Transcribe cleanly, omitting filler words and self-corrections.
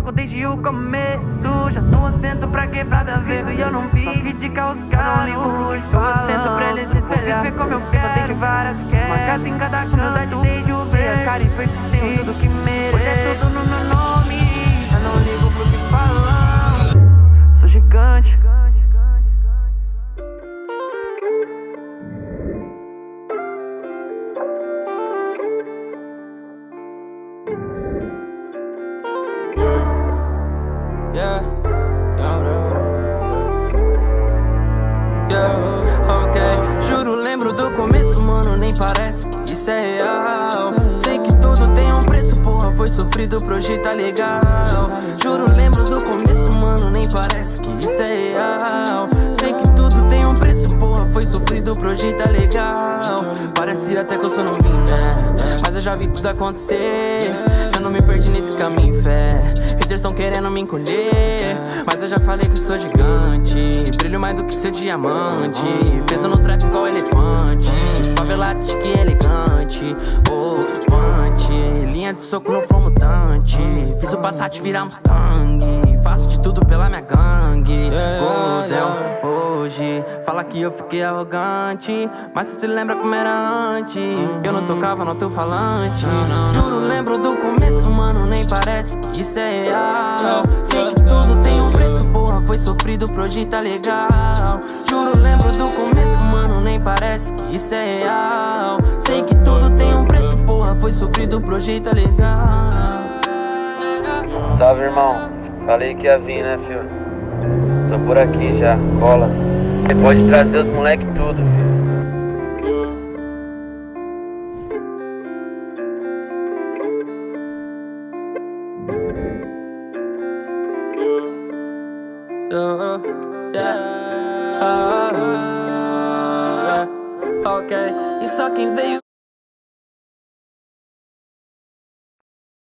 foco desde o começo. Já tô assento pra quebrada ver. E eu não vi criticar os caras. Tô assento pra eles se espelhar. Vou viver como eu quero, desde várias queres. Uma casa em cada canto, desde o ver. A cara e persistência, tudo que mereço. Hoje é tudo no meu nome. Eu não ligo pro que falam. Sou gigante. Yeah, ok. Juro, lembro do começo, mano, nem parece que isso é real. Sei que tudo tem um preço, porra, foi sofrido pra hoje tá legal. Juro, lembro do começo, mano, nem parece que isso é real. Sei que tudo tem um preço, porra, foi sofrido pra hoje tá legal. Parece até que eu sou novinho, né? Mas eu já vi tudo acontecer. Eu não me perdi nesse caminho, fé. Haters tão querendo me encolher, mas eu já falei que eu sou gigante. Brilho mais do que ser diamante. Peso no trap igual elefante. Favelate que elegante. Oh, pante. Linha de soco no flow mutante. Fiz o Passat virar Mustang. Faço de tudo pela minha gangue. Golden hoje fala que eu fiquei arrogante, mas tu se lembra como era antes. Eu não tocava no teu falante. Juro, lembro do começo, mano, nem parece que isso é real. Sei que tudo tem um preço, porra, foi sofrido pra hoje tá legal. Juro, lembro do começo, mano, nem parece que isso é real. Sei que tudo tem um preço, porra, foi sofrido pra hoje tá legal. Salve, irmão. Falei que ia vir, né, filho? Tô por aqui já, cola. Você pode trazer os moleque tudo, filho. Ok, e só quem veio